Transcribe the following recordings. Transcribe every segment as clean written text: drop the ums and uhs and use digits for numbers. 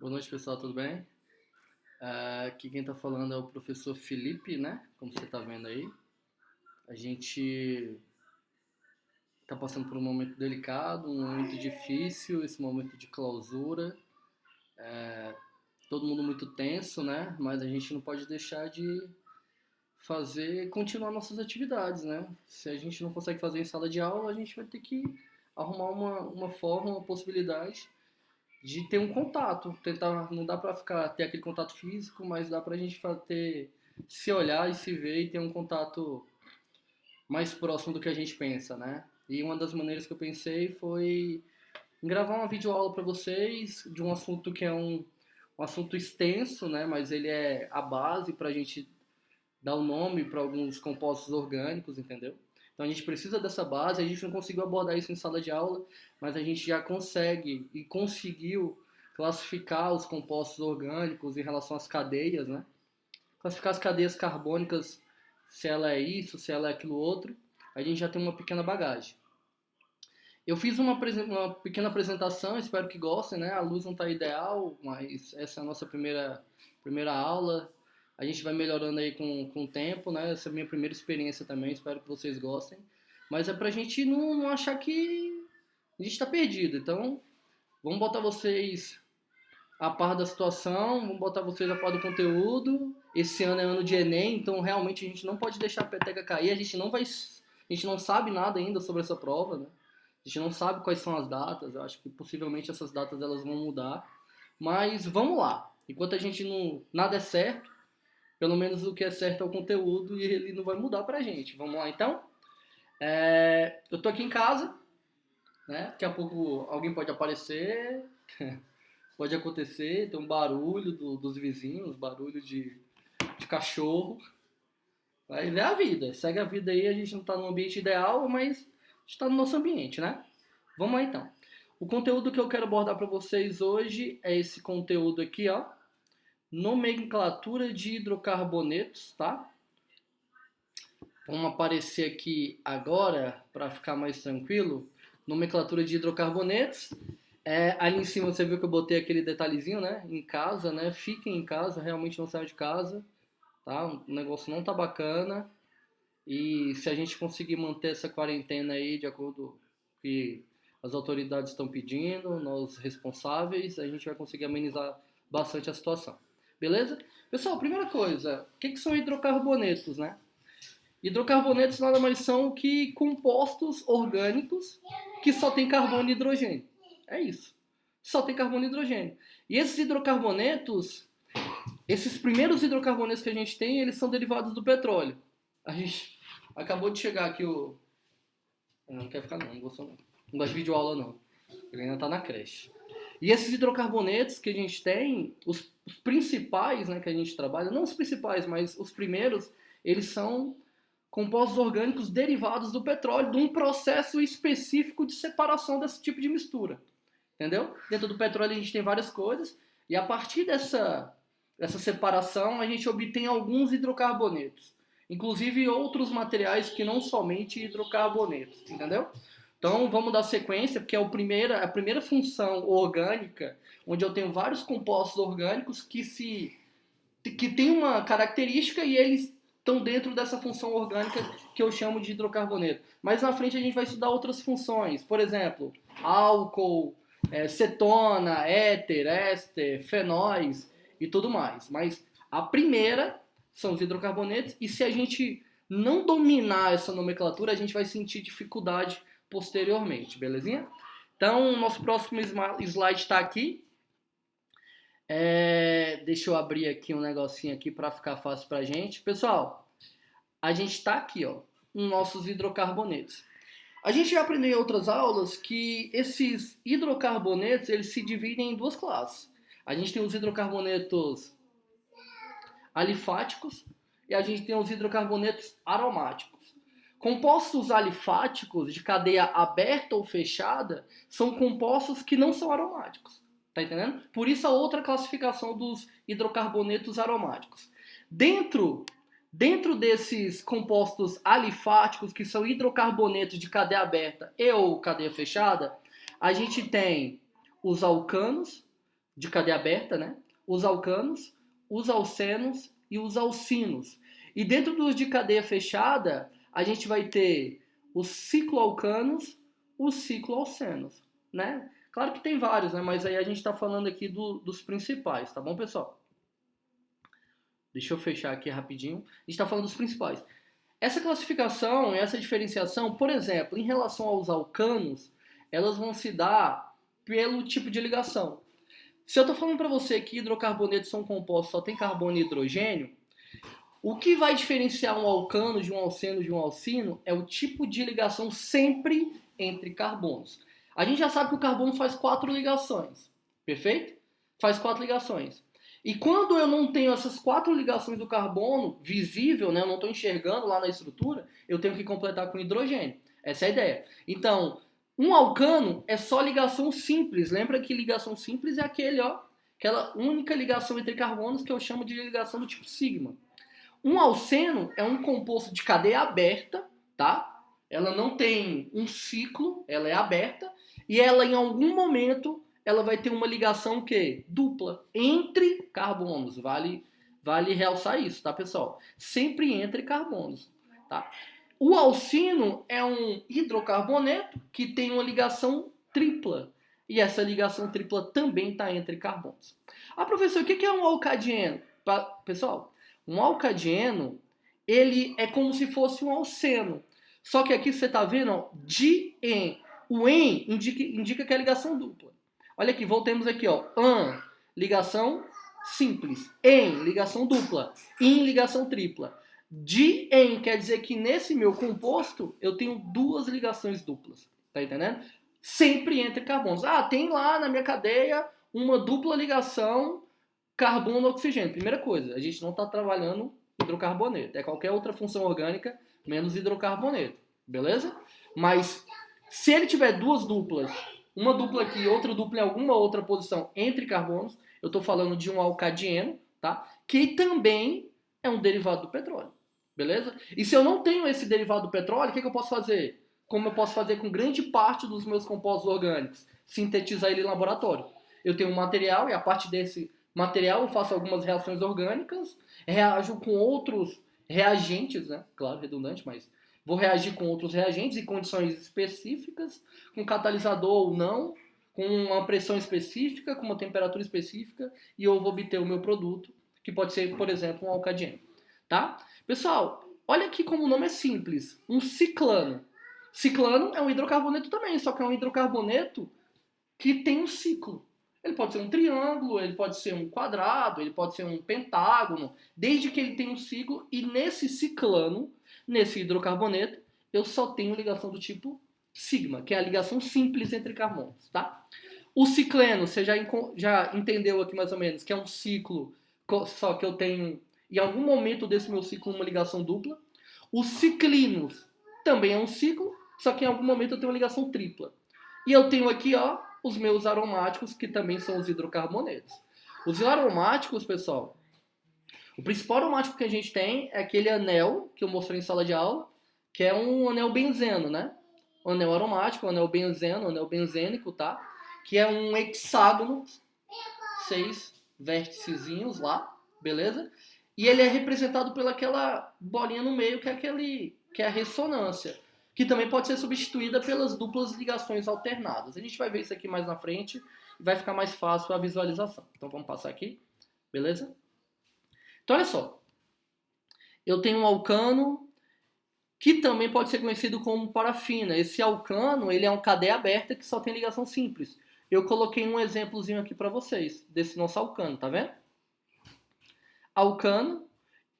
Boa noite, pessoal, tudo bem? Aqui quem está falando é o professor Felipe, né? Como você está vendo aí. A gente está passando por um momento delicado, um momento difícil, esse momento de clausura. Todo mundo muito tenso, né? Mas a gente não pode deixar de continuar nossas atividades, né? Se a gente não consegue fazer em sala de aula, a gente vai ter que arrumar uma forma, uma possibilidade de ter um contato, tentar, não dá pra ter aquele contato físico, mas dá pra gente se olhar e se ver e ter um contato mais próximo do que a gente pensa, né? E uma das maneiras que eu pensei foi em gravar uma videoaula para vocês de um assunto que é um assunto extenso, né? Mas ele é a base para a gente dar o nome para alguns compostos orgânicos, entendeu? Então a gente precisa dessa base, a gente não conseguiu abordar isso em sala de aula, mas a gente já consegue e conseguiu classificar os compostos orgânicos em relação às cadeias, né? Classificar as cadeias carbônicas, se ela é isso, se ela é aquilo outro, a gente já tem uma pequena bagagem. Eu fiz uma pequena apresentação, espero que gostem, né? A luz não está ideal, mas essa é a nossa primeira aula. A gente vai melhorando aí com o tempo, né? Essa é a minha primeira experiência também, espero que vocês gostem. Mas é pra gente não achar que a gente está perdido. Então, vamos botar vocês a par da situação, vamos botar vocês a par do conteúdo. Esse ano é ano de Enem, então realmente a gente não pode deixar a peteca cair, a gente não sabe nada ainda sobre essa prova, né? A gente não sabe quais são as datas, eu acho que possivelmente essas datas elas vão mudar, mas vamos lá. Enquanto a gente nada é certo, pelo menos o que é certo é o conteúdo e ele não vai mudar pra gente. Vamos lá então? Eu tô aqui em casa, né? Daqui a pouco alguém pode aparecer, pode acontecer, tem um barulho dos vizinhos, barulho de cachorro. Mas é a vida, segue a vida aí, a gente não tá no ambiente ideal, mas a gente tá no nosso ambiente, né? Vamos lá então. O conteúdo que eu quero abordar para vocês hoje é esse conteúdo aqui, ó. Nomenclatura de hidrocarbonetos, tá? Vamos aparecer aqui agora para ficar mais tranquilo. Nomenclatura de hidrocarbonetos. Ali em cima você viu que eu botei aquele detalhezinho, né? Em casa, né? Fiquem em casa, realmente não saiam de casa, tá? O negócio não tá bacana. E se a gente conseguir manter essa quarentena aí de acordo com o que as autoridades estão pedindo, nós responsáveis, a gente vai conseguir amenizar bastante a situação. Beleza? Pessoal, primeira coisa, o que são hidrocarbonetos, né? Hidrocarbonetos nada mais são que compostos orgânicos que só tem carbono e hidrogênio. É isso. Só tem carbono e hidrogênio. E esses hidrocarbonetos, esses primeiros hidrocarbonetos que a gente tem, eles são derivados do petróleo. A gente acabou de chegar aqui o... Não quer ficar não gosto não. Não gosto de videoaula não. Ele ainda tá na creche. E esses hidrocarbonetos que a gente tem, os principais, né, que a gente trabalha, não os principais, mas os primeiros, eles são compostos orgânicos derivados do petróleo, de um processo específico de separação desse tipo de mistura. Entendeu? Dentro do petróleo a gente tem várias coisas, e a partir dessa separação a gente obtém alguns hidrocarbonetos. Inclusive outros materiais que não somente hidrocarbonetos, entendeu? Então vamos dar sequência, porque é a primeira função orgânica, onde eu tenho vários compostos orgânicos que tem uma característica e eles estão dentro dessa função orgânica que eu chamo de hidrocarboneto. Mais na frente a gente vai estudar outras funções, por exemplo, álcool, cetona, éter, éster, fenóis e tudo mais. Mas a primeira são os hidrocarbonetos, e se a gente não dominar essa nomenclatura, a gente vai sentir dificuldade posteriormente, belezinha? Então, nosso próximo slide está aqui. Deixa eu abrir aqui um negocinho aqui para ficar fácil para a gente. Pessoal, a gente está aqui, ó, nos nossos hidrocarbonetos. A gente já aprendeu em outras aulas que esses hidrocarbonetos, eles se dividem em duas classes. A gente tem os hidrocarbonetos alifáticos e a gente tem os hidrocarbonetos aromáticos. Compostos alifáticos de cadeia aberta ou fechada são compostos que não são aromáticos. Tá entendendo? Por isso a outra classificação dos hidrocarbonetos aromáticos. Dentro desses compostos alifáticos, que são hidrocarbonetos de cadeia aberta e ou cadeia fechada, a gente tem os alcanos, de cadeia aberta, né? Os alcanos, os alcenos e os alcinos. E dentro dos de cadeia fechada, a gente vai ter os cicloalcanos, os cicloalcenos, né? Claro que tem vários, né? Mas aí a gente está falando aqui dos principais, tá bom, pessoal? Deixa eu fechar aqui rapidinho. A gente está falando dos principais. Essa classificação, essa diferenciação, por exemplo, em relação aos alcanos, elas vão se dar pelo tipo de ligação. Se eu estou falando para você que hidrocarbonetos são compostos, só tem carbono e hidrogênio, o que vai diferenciar um alcano de um alceno de um alcino é o tipo de ligação sempre entre carbonos. A gente já sabe que o carbono faz 4 ligações, perfeito? Faz 4 ligações. E quando eu não tenho essas 4 ligações do carbono visível, né, eu não estou enxergando lá na estrutura, eu tenho que completar com hidrogênio. Essa é a ideia. Então, um alcano é só ligação simples. Lembra que ligação simples é aquela única ligação entre carbonos que eu chamo de ligação do tipo sigma. Um alceno é um composto de cadeia aberta, tá? Ela não tem um ciclo, ela é aberta e ela em algum momento ela vai ter uma ligação que dupla entre carbonos. Vale realçar isso, tá, pessoal? Sempre entre carbonos, tá? O alcino é um hidrocarboneto que tem uma ligação tripla. E essa ligação tripla também está entre carbonos. Ah, professor, o que é um alcadieno? Pessoal, um alcadieno, ele é como se fosse um alceno. Só que aqui você está vendo, ó, di-en. O en indica que é ligação dupla. Olha aqui, voltemos aqui, ó. An, ligação simples. En, ligação dupla. In, ligação tripla. Di-en quer dizer que nesse meu composto eu tenho 2 ligações duplas. Tá entendendo? Sempre entre carbonos. Ah, tem lá na minha cadeia uma dupla ligação carbono-oxigênio. Primeira coisa, a gente não está trabalhando hidrocarboneto. É qualquer outra função orgânica menos hidrocarboneto. Beleza? Mas se ele tiver 2 duplas, uma dupla aqui, outra dupla em alguma outra posição entre carbonos, eu estou falando de um alcadieno, tá? Que também é um derivado do petróleo. Beleza? E se eu não tenho esse derivado do petróleo, o que eu posso fazer? Como eu posso fazer com grande parte dos meus compostos orgânicos? Sintetizar ele em laboratório. Eu tenho um material e a partir desse material eu faço algumas reações orgânicas, reajo com outros reagentes, né? Claro, redundante, mas vou reagir com outros reagentes em condições específicas, com catalisador ou não, com uma pressão específica, com uma temperatura específica, e eu vou obter o meu produto, que pode ser, por exemplo, um alcadieno. Tá? Pessoal, olha aqui como o nome é simples. Um ciclano. Ciclano é um hidrocarboneto também, só que é um hidrocarboneto que tem um ciclo. Ele pode ser um triângulo, ele pode ser um quadrado, ele pode ser um pentágono, desde que ele tenha um ciclo. E nesse ciclano, nesse hidrocarboneto, eu só tenho ligação do tipo sigma, que é a ligação simples entre carbonos, tá? O cicleno, você já entendeu aqui mais ou menos, que é um ciclo, só que eu tenho, em algum momento desse meu ciclo, uma ligação dupla. Os ciclinos também é um ciclo, só que em algum momento eu tenho uma ligação tripla. E eu tenho aqui, ó, os meus aromáticos, que também são os hidrocarbonetos. Os aromáticos, pessoal, o principal aromático que a gente tem é aquele anel que eu mostrei em sala de aula, que é um anel benzeno, né? Um anel aromático, um anel benzeno, um anel benzênico, tá? Que é um hexágono, 6 vérticezinhos lá, beleza? E ele é representado pelaquela bolinha no meio, que é a ressonância, que também pode ser substituída pelas duplas ligações alternadas. A gente vai ver isso aqui mais na frente e vai ficar mais fácil a visualização. Então vamos passar aqui, beleza? Então olha só, eu tenho um alcano que também pode ser conhecido como parafina. Esse alcano, ele é uma cadeia aberta que só tem ligação simples. Eu coloquei um exemplozinho aqui para vocês desse nosso alcano, tá vendo? Alcano,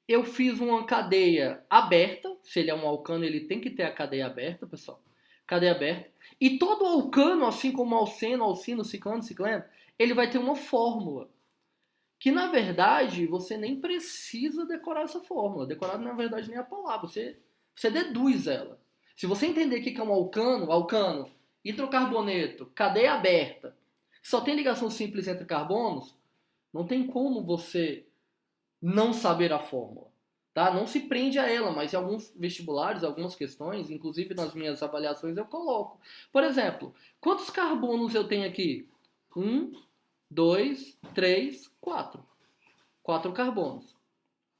eu fiz uma cadeia aberta. Se ele é um alcano, ele tem que ter a cadeia aberta, pessoal. Cadeia aberta. E todo alcano, assim como alceno, alcino, ciclano, cicleno, ele vai ter uma fórmula. Que, na verdade, você nem precisa decorar essa fórmula. Decorar, na verdade, nem a palavra. Você deduz ela. Se você entender o que é um alcano, hidrocarboneto, cadeia aberta, só tem ligação simples entre carbonos, não tem como você não saber a fórmula. Tá? Não se prende a ela, mas em alguns vestibulares, algumas questões, inclusive nas minhas avaliações, eu coloco. Por exemplo, quantos carbonos eu tenho aqui? 1, 2, 3, 4. 4 carbonos.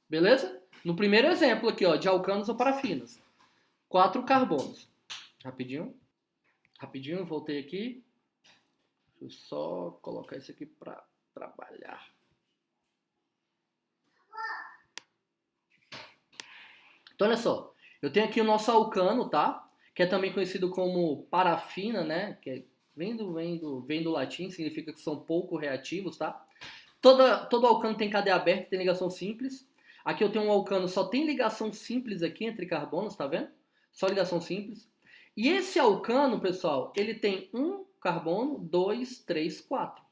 Beleza? No primeiro exemplo aqui, ó, de alcanos ou parafinas. 4 carbonos. Rapidinho, voltei aqui. Deixa eu só colocar isso aqui para trabalhar. Então, olha só. Eu tenho aqui o nosso alcano, tá? Que é também conhecido como parafina, né? Que vem do latim, significa que são pouco reativos, tá? Todo alcano tem cadeia aberta, tem ligação simples. Aqui eu tenho um alcano, só tem ligação simples aqui entre carbonos, tá vendo? Só ligação simples. E esse alcano, pessoal, ele tem um carbono, 2, 3, 4.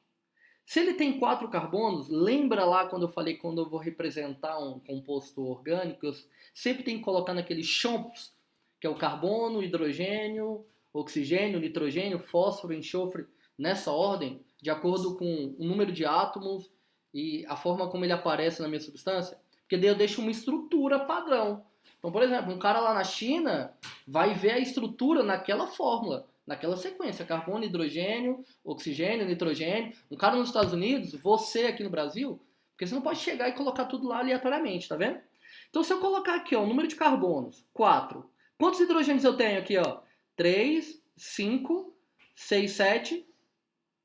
Se ele tem 4 carbonos, lembra lá quando eu falei quando eu vou representar um composto orgânico, eu sempre tenho que colocar naqueles chomps, que é o carbono, hidrogênio, oxigênio, nitrogênio, fósforo, enxofre, nessa ordem, de acordo com o número de átomos e a forma como ele aparece na minha substância, porque daí eu deixo uma estrutura padrão. Então, por exemplo, um cara lá na China vai ver a estrutura naquela fórmula, naquela sequência, carbono, hidrogênio, oxigênio, nitrogênio. Um cara nos Estados Unidos, você aqui no Brasil, porque você não pode chegar e colocar tudo lá aleatoriamente, tá vendo? Então, se eu colocar aqui, ó, o número de carbonos, 4. Quantos hidrogênios eu tenho aqui, ó? 3, 5, 6, 7,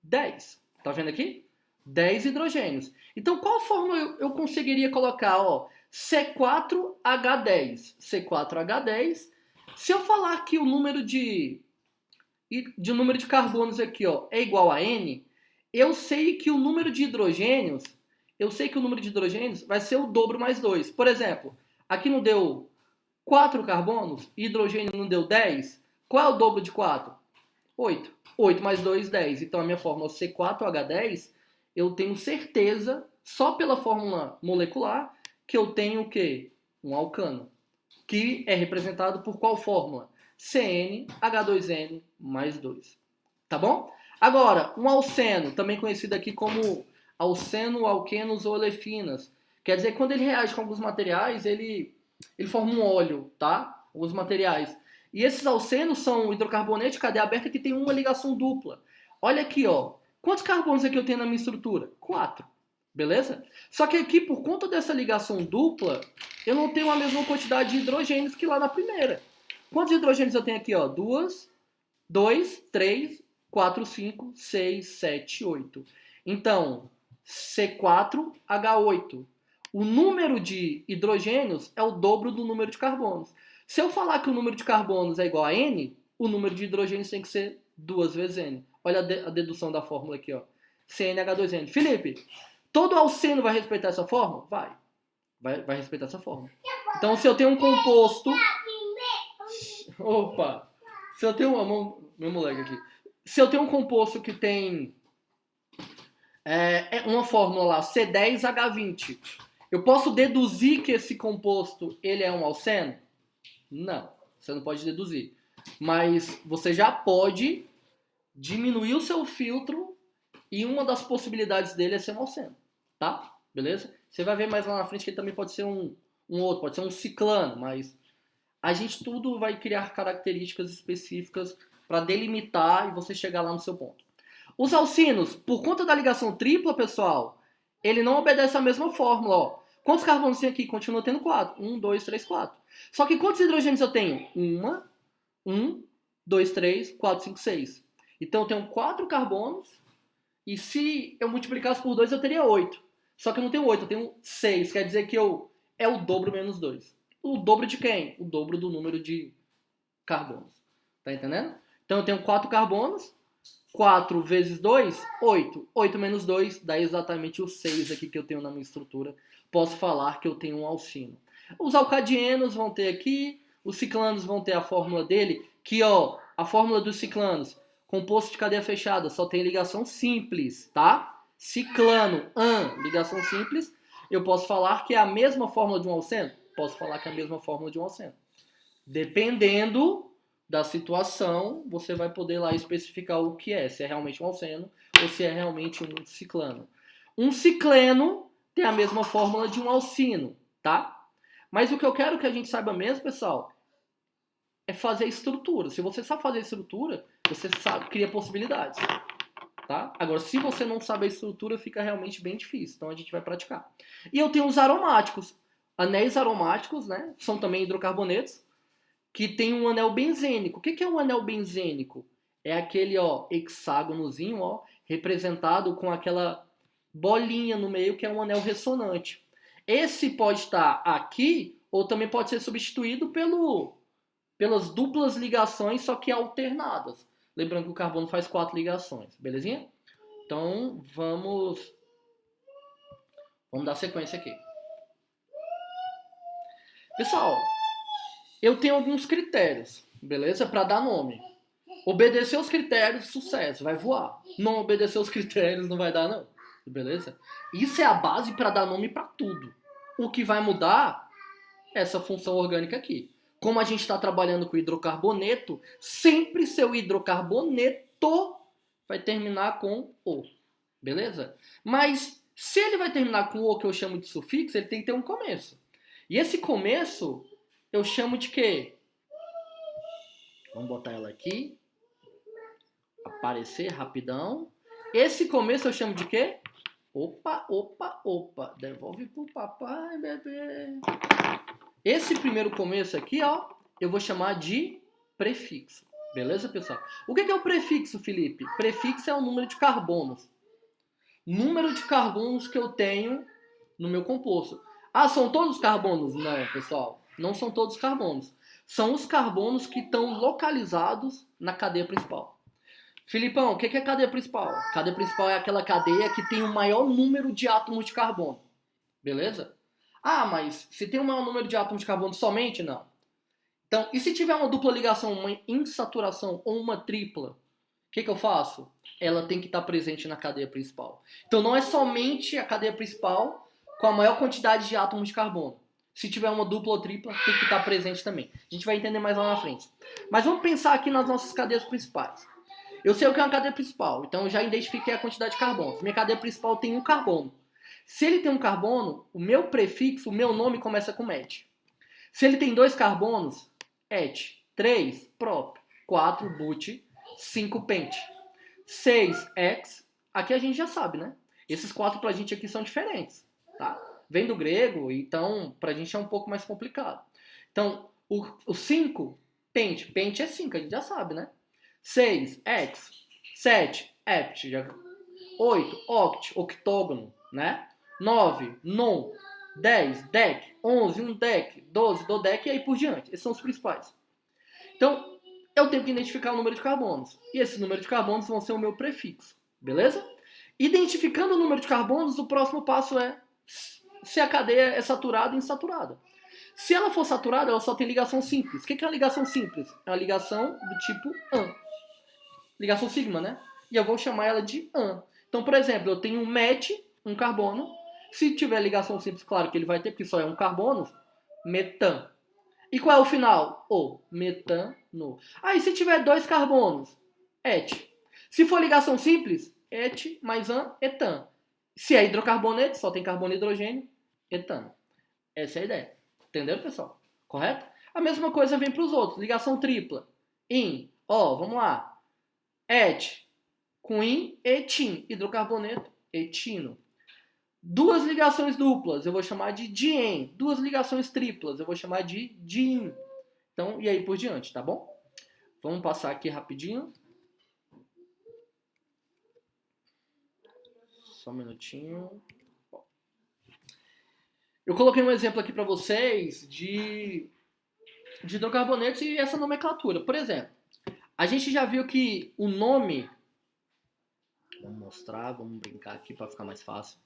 10. Tá vendo aqui? 10 hidrogênios. Então, qual forma eu conseguiria colocar, ó? C4H10. C4H10. Se eu falar que o número de carbonos aqui, ó, é igual a N, eu sei que o número de hidrogênios vai ser o dobro mais 2. Por exemplo, aqui não deu 4 carbonos, hidrogênio não deu 10. Qual é o dobro de 4? 8. 8 mais 2, 10. Então a minha fórmula C4H10, eu tenho certeza, só pela fórmula molecular, que eu tenho o quê? Um alcano. Que é representado por qual fórmula? CnH2n mais 2. Tá bom? Agora, um alceno, também conhecido aqui como alceno, alquenos ou olefinas. Quer dizer, quando ele reage com alguns materiais, ele forma um óleo, tá? Alguns materiais. E esses alcenos são hidrocarbonete de cadeia aberta que tem uma ligação dupla. Olha aqui, ó. Quantos carbonos aqui eu tenho na minha estrutura? 4. Beleza? Só que aqui, por conta dessa ligação dupla, eu não tenho a mesma quantidade de hidrogênios que lá na primeira. Quantos hidrogênios eu tenho aqui? 2, 3, 4, 5, 6, 7, 8. Então, C4H8. O número de hidrogênios é o dobro do número de carbonos. Se eu falar que o número de carbonos é igual a N, o número de hidrogênios tem que ser 2 vezes N. Olha a dedução da fórmula aqui, ó. CnH2n. Felipe, todo alceno vai respeitar essa fórmula? Vai respeitar essa fórmula. Então, se eu tenho um composto... Opa! Se eu tenho meu moleque aqui. Se eu tenho um composto que tem uma fórmula lá, C10H20, eu posso deduzir que esse composto ele é um alceno? Não, você não pode deduzir. Mas você já pode diminuir o seu filtro e uma das possibilidades dele é ser um alceno. Tá? Beleza? Você vai ver mais lá na frente que ele também pode ser um outro, pode ser um ciclano, mas a gente tudo vai criar características específicas para delimitar e você chegar lá no seu ponto. Os alcinos, por conta da ligação tripla, pessoal, ele não obedece à mesma fórmula. Ó. Quantos carbonos tem aqui? Continua tendo 4. 1, 2, 3, 4. Só que quantos hidrogênios eu tenho? 1, 2, 3, 4, 5, 6. Então eu tenho 4 carbonos e se eu multiplicasse por 2 eu teria 8. Só que eu não tenho 8, eu tenho 6. Quer dizer que é o dobro menos 2. O dobro de quem? O dobro do número de carbonos. Tá entendendo? Então eu tenho 4 carbonos. 4 vezes 2, 8. 8 menos 2 dá exatamente o 6 aqui que eu tenho na minha estrutura. Posso falar que eu tenho um alcino. Os alcadienos vão ter aqui. Os ciclanos vão ter a fórmula dele. Que, ó, a fórmula dos ciclanos. Composto de cadeia fechada só tem ligação simples, tá? Ciclano, ligação simples. Eu posso falar que é a mesma fórmula de um alceno? Posso falar que é a mesma fórmula de um alceno. Dependendo da situação, você vai poder lá especificar o que é. Se é realmente um alceno ou se é realmente um ciclano. Um cicleno tem a mesma fórmula de um alcino, tá? Mas o que eu quero que a gente saiba mesmo, pessoal, é fazer estrutura. Se você sabe fazer estrutura, você sabe, cria possibilidades. tá? Agora, se você não sabe a estrutura, fica realmente bem difícil. Então, a gente vai praticar. E eu tenho os aromáticos. Anéis aromáticos, né? São também hidrocarbonetos, que tem um anel benzênico. O que é um anel benzênico? É aquele, ó, hexágonozinho, ó, representado com aquela bolinha no meio, que é um anel ressonante. Esse pode estar aqui, ou também pode ser substituído pelas duplas ligações, só que alternadas. Lembrando que o carbono faz 4 ligações, belezinha? Então, vamos dar sequência aqui. Pessoal, eu tenho alguns critérios, beleza? Para dar nome. Obedecer os critérios, sucesso, vai voar. Não obedecer os critérios, não vai dar, não. Beleza? Isso é a base para dar nome para tudo. O que vai mudar é essa função orgânica aqui. Como a gente está trabalhando com hidrocarboneto, sempre seu hidrocarboneto vai terminar com O. Beleza? Mas se ele vai terminar com O, que eu chamo de sufixo, ele tem que ter um começo. E esse começo eu chamo de quê? Vamos botar ela aqui. Aparecer rapidão. Esse começo eu chamo de quê? Opa, opa, opa. Devolve pro papai, bebê. Esse primeiro começo aqui, ó, eu vou chamar de prefixo. Beleza, pessoal? O que é o prefixo, Felipe? Prefixo é o número de carbonos. Número de carbonos que eu tenho no meu composto. Ah, são todos os carbonos? Não, pessoal. Não são todos os carbonos. São os carbonos que estão localizados na cadeia principal. Filipão, o que é a cadeia principal? A cadeia principal é aquela cadeia que tem o maior número de átomos de carbono. Beleza? Ah, mas se tem o maior número de átomos de carbono somente? Não. Então, e se tiver uma dupla ligação, uma insaturação ou uma tripla? O que eu faço? Ela tem que estar presente na cadeia principal. Então, não é somente a cadeia principal com a maior quantidade de átomos de carbono. Se tiver uma dupla ou tripla, tem que estar presente também. A gente vai entender mais lá na frente. Mas vamos pensar aqui nas nossas cadeias principais. Eu sei o que é uma cadeia principal, então eu já identifiquei a quantidade de carbonos. Minha cadeia principal tem um carbono. Se ele tem um carbono, o meu prefixo, o meu nome começa com met. Se ele tem 2 carbonos, et. 3, prop. 4, but. 5, pent. 6, ex. Aqui a gente já sabe, né? Esses 4 pra gente aqui são diferentes, tá? Vem do grego, então pra gente é um pouco mais complicado. Então, o 5, pent. Pent é 5, a gente já sabe, né? 6, ex. 7, hept. 8, oct, octógono, né? 9, non. 10, dec. 11, um dec. 12, dodec e aí por diante. Esses são os principais. Então, eu tenho que identificar o número de carbonos. E esse número de carbonos vão ser o meu prefixo. Beleza? Identificando o número de carbonos, o próximo passo é se a cadeia é saturada ou insaturada. Se ela for saturada, ela só tem ligação simples. O que é uma ligação simples? É uma ligação do tipo AN. Ligação sigma, né? E eu vou chamar ela de AN. Então, por exemplo, eu tenho um met, um carbono. Se tiver ligação simples, claro que ele vai ter, porque só é um carbono. Metan. E qual é o final? O. Metano. Aí, se tiver 2 carbonos, et. Se for ligação simples, et mais an, etan. Se é hidrocarboneto, só tem carbono e hidrogênio, etano. Essa é a ideia. Entenderam, pessoal? Correto? A mesma coisa vem para os outros. Ligação tripla. In. Ó, vamos lá. Et. Com in, etin. Hidrocarboneto, etino. 2 ligações duplas, eu vou chamar de dien. 2 ligações triplas, eu vou chamar de din. Então, e aí por diante, tá bom? Vamos passar aqui rapidinho. Só um minutinho. Eu coloquei um exemplo aqui para vocês de hidrocarbonetos e essa nomenclatura. Por exemplo, a gente já viu que o nome... Vamos mostrar, vamos brincar aqui para ficar mais fácil.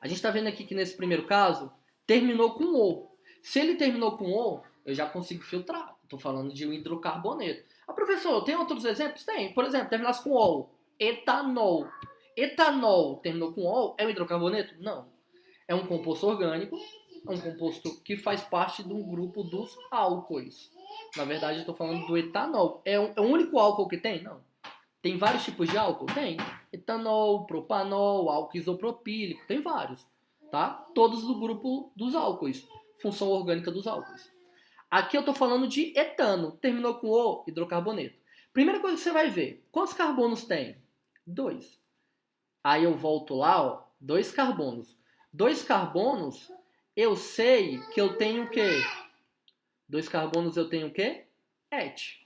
A gente está vendo aqui que nesse primeiro caso, terminou com O. Se ele terminou com O, eu já consigo filtrar. Estou falando de um hidrocarboneto. Ah, professor, tem outros exemplos? Tem. Por exemplo, terminasse com O. Etanol. Etanol terminou com O, é um hidrocarboneto? Não. É um composto orgânico, é um composto que faz parte de um grupo dos álcoois. Na verdade, eu estou falando do etanol. É o único álcool que tem? Não. Tem vários tipos de álcool? Tem. Etanol, propanol, álcool isopropílico, tem vários, tá? Todos do grupo dos álcoois, função orgânica dos álcoois. Aqui eu tô falando de etano, terminou com O, hidrocarboneto. Primeira coisa que você vai ver, quantos carbonos tem? 2. Aí eu volto lá, ó, 2 carbonos. 2 carbonos, eu sei que eu tenho o quê? 2 carbonos eu tenho o quê? Et.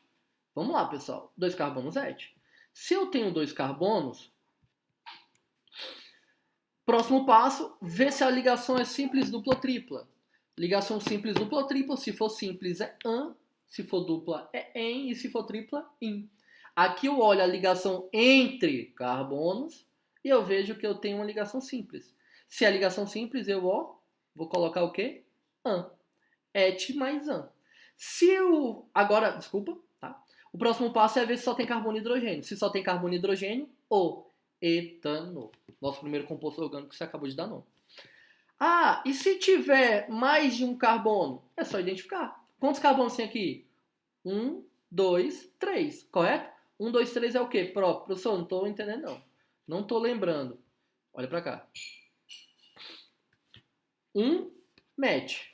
Vamos lá, pessoal. 2 carbonos et. Se eu tenho 2 carbonos, próximo passo, ver se a ligação é simples, dupla ou tripla. Ligação simples, dupla ou tripla. Se for simples é an, se for dupla é en e se for tripla, in. Aqui eu olho a ligação entre carbonos e eu vejo que eu tenho uma ligação simples. Se é ligação simples, eu vou colocar o quê? An. Et mais an. Se o... Agora, desculpa, tá? O próximo passo é ver se só tem carbono e hidrogênio. Se só tem carbono e hidrogênio, o etano. Nosso primeiro composto orgânico que você acabou de dar nome. Ah, e se tiver mais de um carbono? É só identificar. Quantos carbonos tem aqui? 1, 2, 3, correto? 1, 2, 3 é o quê? Próprio. Professor, não estou entendendo não. Não estou lembrando. Olha para cá. 1, met.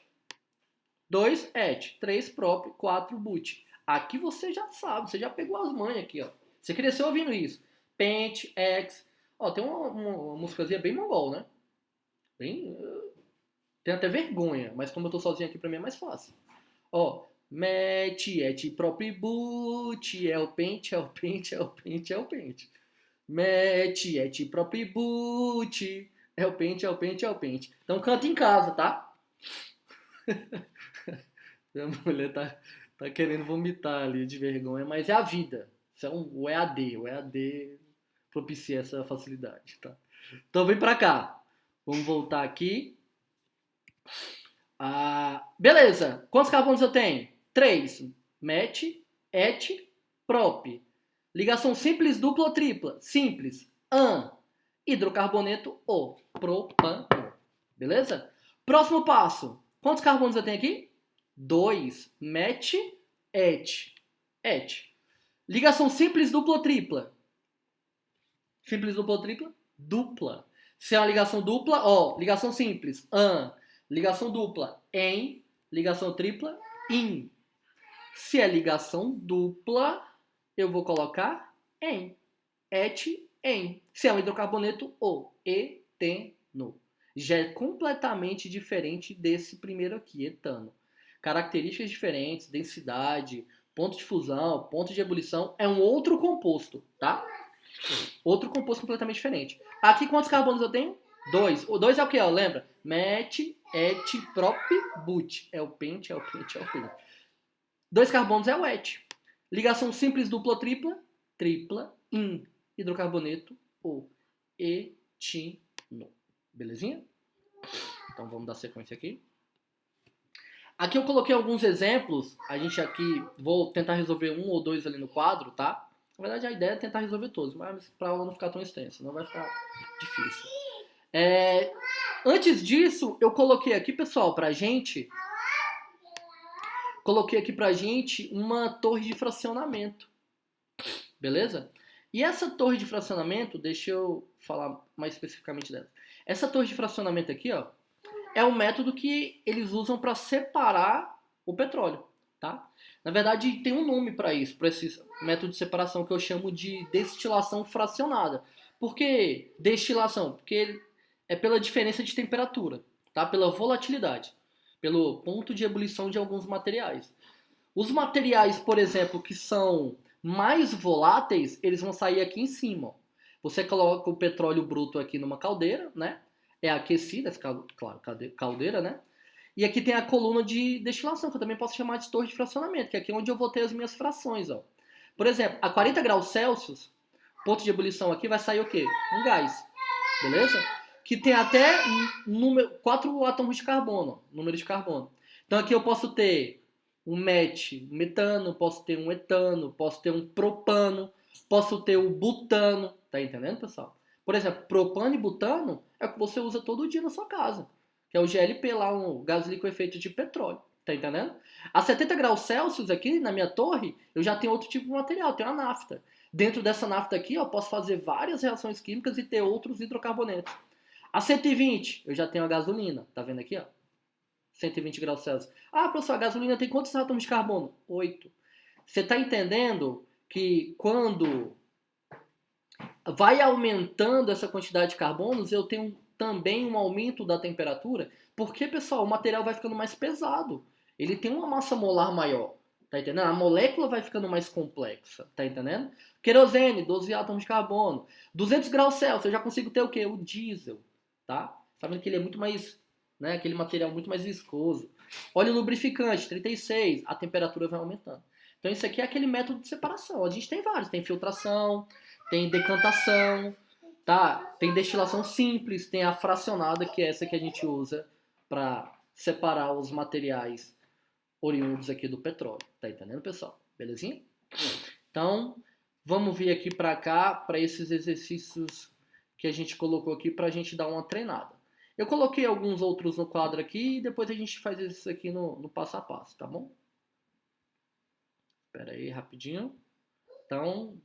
2, et. 3, prop. 4, but. Aqui você já sabe, você já pegou as manhas aqui, ó. Você cresceu ouvindo isso. Pent, ex. Ó, tem uma músicazinha bem mongol, né? Bem... Tem até vergonha, mas como eu tô sozinho aqui, pra mim é mais fácil. Ó, met, et, prop, but. É o pent, é o pent, é o pent, é o pent. Met, et, prop, but. É o pent, é o pent, é o pent. Então canta em casa, tá? Minha mulher tá querendo vomitar ali de vergonha, mas é a vida. Isso é o EAD. O EAD propicia essa facilidade, tá? Então vem pra cá. Vamos voltar aqui. Beleza. Quantos carbonos eu tenho? 3. Met, et, prop. Ligação simples, dupla ou tripla? Simples. An. Hidrocarboneto O. Propano. Beleza? Próximo passo. Quantos carbonos eu tenho aqui? 2. Met, et. Et. Ligação simples, dupla ou tripla? Simples, dupla ou tripla? Dupla. Se é uma ligação dupla, ó, ligação simples, an. Ligação dupla, em. Ligação tripla, in. Se é ligação dupla, eu vou colocar em. Et, em. Se é um hidrocarboneto, o. Eteno. Já é completamente diferente desse primeiro aqui, etano. Características diferentes, densidade, ponto de fusão, ponto de ebulição, é um outro composto, tá? Outro composto completamente diferente. Aqui quantos carbonos eu tenho? 2. O 2 é o que? Lembra? Met, et, prop, but. É o pent, é o pent, é o pent. 2 carbonos é o et. Ligação simples, dupla ou tripla? Tripla, in. Hidrocarboneto, o. Etino. Belezinha? Então vamos dar sequência aqui. Aqui eu coloquei alguns exemplos. A gente aqui, vou tentar resolver um ou dois ali no quadro, tá? Na verdade a ideia é tentar resolver todos, mas pra aula não ficar tão extensa, não vai ficar difícil. Antes disso, eu coloquei aqui, pessoal, pra gente... Coloquei aqui pra gente uma torre de fracionamento. Beleza? E essa torre de fracionamento, deixa eu falar mais especificamente dela. Essa torre de fracionamento aqui, ó, é um método que eles usam para separar o petróleo, tá? Na verdade, tem um nome para isso, para esse método de separação que eu chamo de destilação fracionada. Por que destilação? Porque é pela diferença de temperatura, tá? Pela volatilidade, pelo ponto de ebulição de alguns materiais. Os materiais, por exemplo, que são mais voláteis, eles vão sair aqui em cima. Você coloca o petróleo bruto aqui numa caldeira, né? É aquecida, claro, caldeira, né? E aqui tem a coluna de destilação, que eu também posso chamar de torre de fracionamento, que é aqui onde eu vou ter as minhas frações, ó. Por exemplo, a 40 graus Celsius, ponto de ebulição aqui, vai sair o quê? Um gás, beleza? Que tem até 4 átomos de carbono, número de carbono. Então aqui eu posso ter um metano, posso ter um etano, posso ter um propano, posso ter o butano, tá entendendo, pessoal? Por exemplo, propano e butano é o que você usa todo dia na sua casa, que é o GLP lá, um gás liquefeito de petróleo, tá entendendo? A 70 graus Celsius aqui na minha torre, eu já tenho outro tipo de material, tenho a nafta. Dentro dessa nafta aqui, eu posso fazer várias reações químicas e ter outros hidrocarbonetos. A 120, eu já tenho a gasolina, tá vendo aqui, ó? 120 graus Celsius. Ah, professor, a gasolina tem quantos átomos de carbono? 8. Você tá entendendo que quando vai aumentando essa quantidade de carbonos, eu tenho também um aumento da temperatura, porque, pessoal, o material vai ficando mais pesado. Ele tem uma massa molar maior, tá entendendo? A molécula vai ficando mais complexa, tá entendendo? Querosene, 12 átomos de carbono. 200 graus Celsius, eu já consigo ter o quê? O diesel, tá? Sabendo que ele é muito mais, né, aquele material muito mais viscoso. Óleo lubrificante, 36, a temperatura vai aumentando. Então isso aqui é aquele método de separação. A gente tem vários, tem filtração, tem decantação, tá? Tem destilação simples, tem a fracionada, que é essa que a gente usa para separar os materiais oriundos aqui do petróleo. Tá entendendo, pessoal? Belezinha? Então, vamos vir aqui para cá, para esses exercícios que a gente colocou aqui para a gente dar uma treinada. Eu coloquei alguns outros no quadro aqui e depois a gente faz isso aqui no passo a passo, tá bom? Espera aí, rapidinho. Então,